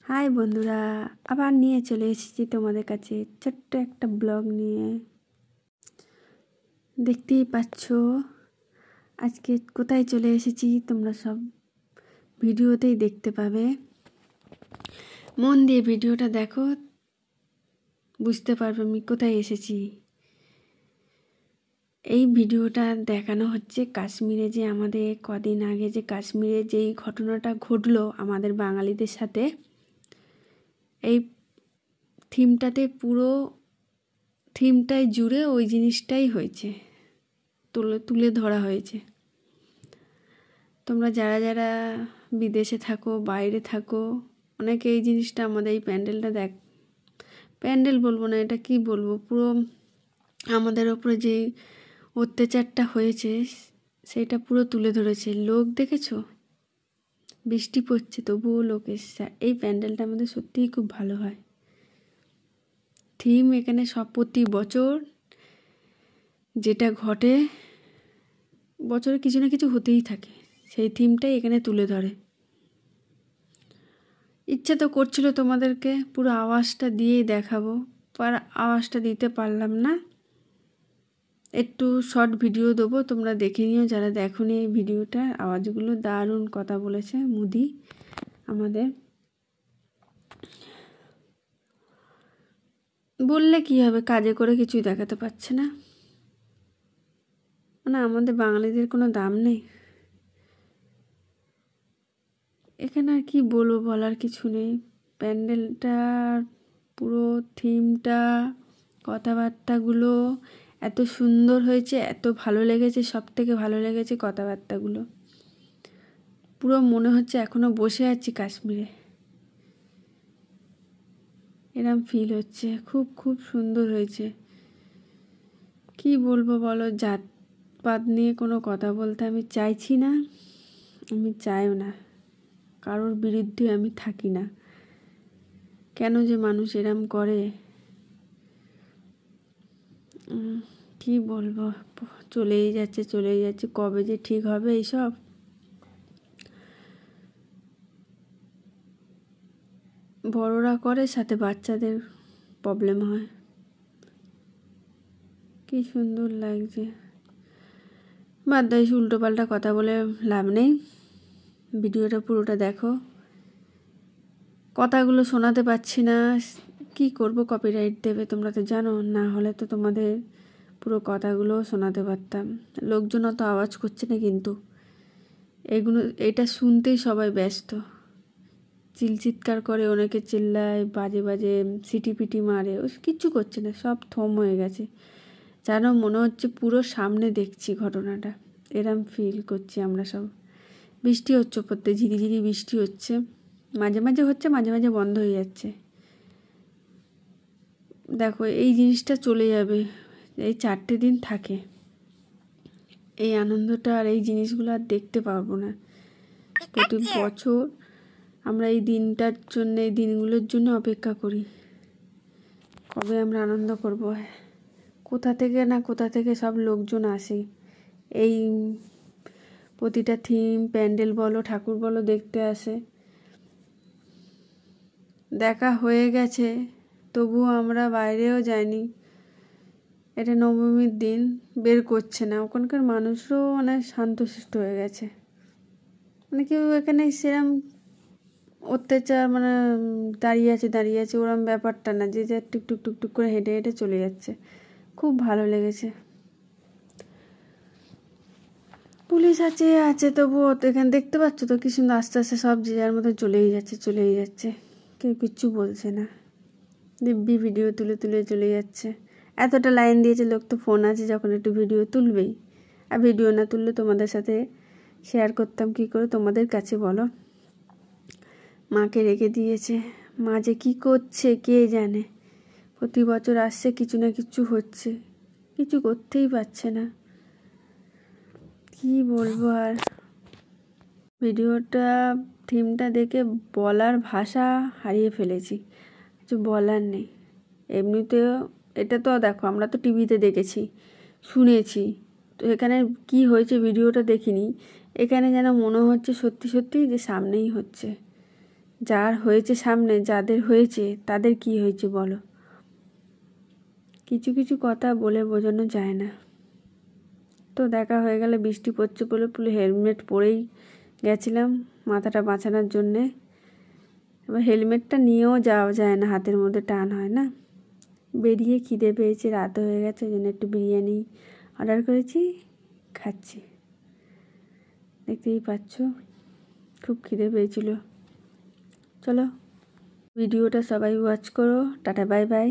High বন্ধুরা, আবার নিয়ে চলে এসেছি তোমাদের কাছে ছোট্ট একটা ব্লগ নিয়ে। দেখতেই পাচ্ছ আজকে কোথায় চলে এসেছি, তোমরা সব ভিডিওতেই দেখতে পাবে। মন দিয়ে ভিডিওটা দেখো, বুঝতে পারবে আমি কোথায় এসেছি। এই ভিডিওটা দেখানো হচ্ছে কাশ্মীরে, যে আমাদের কদিন আগে যে কাশ্মীরে যেই ঘটনাটা ঘটলো আমাদের বাঙালিদের সাথে, এই থিমটাই জুড়ে ওই জিনিসটাই হয়েছে, তুলে ধরা হয়েছে। তোমরা যারা যারা বিদেশে থাকো, বাইরে থাকো, অনেকে এই জিনিসটা আমাদের এই প্যান্ডেলটা প্যান্ডেল বলবো না, এটা কি বলবো, পুরো আমাদের ওপরে যে অত্যাচারটা হয়েছে সেটা পুরো তুলে ধরেছে। লোক দেখেছো, বৃষ্টি পড়ছে তবুও লোক এসছে। এই প্যান্ডেলটা আমাদের সত্যিই খুব ভালো হয়। থিম এখানে সব প্রতি বছর যেটা ঘটে, বছরে কিছু না কিছু হতেই থাকে, সেই থিমটাই এখানে তুলে ধরে। ইচ্ছা তো করছিল তোমাদেরকে পুরো আওয়াজটা দিয়েই দেখাবো, আর আওয়াজটা দিতে পারলাম না। একটু শর্ট ভিডিও দেবো, তোমরা দেখে নিও যারা দেখোনি এই ভিডিওটা। আওয়াজগুলো দারুণ কথা বলেছে মুদি আমাদের। বললে কি হবে, কাজে করে কিছুই দেখাতে পারছে না, মানে আমাদের বাঙালিদের কোনো দাম নেই এখানে। আর কি বলবো, বলার কিছু নেই। প্যান্ডেলটার পুরো থিমটা, কথাবার্তাগুলো এত সুন্দর হয়েছে, এত ভালো লেগেছে। সব থেকে ভালো লেগেছে কথাবার্তাগুলো, পুরো মনে হচ্ছে এখনো বসে আছি কাশ্মীরে, এরম ফিল হচ্ছে। খুব খুব সুন্দর হয়েছে। কি বলবো বলো, জাতপাত নিয়ে কোনো কথা বলতে আমি চাইছি না, আমি চাইও না, কারোর বিরুদ্ধে আমি থাকি না। কেন যে মানুষ এরম করে কি বলবো, চলেই যাচ্ছে। কবে যে ঠিক হবে এইসব। বড়রা করে, সাথে বাচ্চাদের প্রবলেম হয়। কি সুন্দর লাগছে। বাদ দাও, উল্টো পাল্টা কথা বলে লাভ নেই, ভিডিওটা পুরোটা দেখো। কথাগুলো শোনাতে পারছি না, কি করব, কপিরাইট দেবে, তোমরা তো জানো। না হলে তো তোমাদের পুরো কথাগুলো শোনাতে পারতাম। লোকজন অত আওয়াজ করছে না, কিন্তু এটা শুনতেই সবাই ব্যস্ত। চিৎকার করে, অনেকে চিল্লায়, বাজে বাজে সিটিপিটি মারে, ও কিচ্ছু করছে না, সব থম হয়ে গেছে। যেন মনে হচ্ছে পুরো সামনে দেখছি ঘটনাটা, এরম ফিল করছি আমরা সব। বৃষ্টি হচ্ছে, প্রত্যেক ঝিরিঝিরি বৃষ্টি হচ্ছে, মাঝে মাঝে হচ্ছে, মাঝে মাঝে বন্ধ হয়ে যাচ্ছে। দেখো এই জিনিসটা চলে যাবে, এই 4টে দিন থাকে, এই আনন্দটা আর এই জিনিসগুলো আর দেখতে পারবো না। প্রতি বছর আমরা এই দিনগুলোর জন্য অপেক্ষা করি, কবে আমরা আনন্দ করব। কোথা থেকে সব লোকজন আসে এই প্রতিটা থিম, প্যান্ডেল বলো, ঠাকুর বলো, দেখতে আসে। দেখা হয়ে গেছে, তবুও আমরা বাইরেও যাইনি। এটা নবমীর দিন, বের করছে না। ওখানকার মানুষও অনেক শান্তশিষ্ট হয়ে গেছে, মানে কেউ এখানে সেরম অত্যাচার, মানে দাঁড়িয়ে আছে ওরম ব্যাপারটা না, যে যা টুকটুক টুকটুক করে হেঁটে হেঁটে চলে যাচ্ছে। খুব ভালো লেগেছে। পুলিশ আছে তবুও তো এখানে দেখতে পাচ্ছ তো কি সুন্দর আস্তে আস্তে সব যে যার মতো চলেই যাচ্ছে, কেউ কিচ্ছু বলছে না। দিব্যি ভিডিও তুলে চলে যাচ্ছে। এতটা লাইন দিয়েছে, লোক তো ফোন আছে, যখন একটু ভিডিও তুলবেই। আর ভিডিও না তুললে তোমাদের সাথে শেয়ার করতাম কি করে, তোমাদের কাছে বলো। মাকে রেখে দিয়েছে, মা যে কী করছে কে জানে। প্রতি বছর আসছে, কিছু না কিছু হচ্ছে, কিছু করতেই পারছে না। কি বলবো আর, ভিডিওটা থিমটা দেখে বলার ভাষা হারিয়ে ফেলেছি, কিছু বলার নেই। এমনিতেও এটা তো দেখো, আমরা তো টিভিতে দেখেছি, শুনেছি, তো এখানে কি হয়েছে ভিডিওটা দেখিনি। এখানে যেন মনে হচ্ছে সত্যি সত্যি যে সামনেই হচ্ছে, যার হয়েছে সামনে, যাদের হয়েছে তাদের কি হয়েছে বলো? কিছু কিছু কথা বলে বোঝানো যায় না। তো দেখা হয়ে গেলে, বৃষ্টি পড়ছে বলে পুরো হেলমেট পরেই গেছিলাম মাথাটা বাঁচানোর জন্যে। এবার হেলমেটটা নিয়েও যাওয়া যায় না, হাতের মধ্যে টান হয় না। বেরিয়ে খিদে পেয়েছে, রাত হয়ে গেছে, ওই জন্য একটু বিরিয়ানি অর্ডার করেছি, খাচ্ছি। দেখতেই পাচ্ছ খুব খিদে পেয়েছিল। চলো ভিডিওটা সবাই ওয়াচ করো। Tata, bye bye.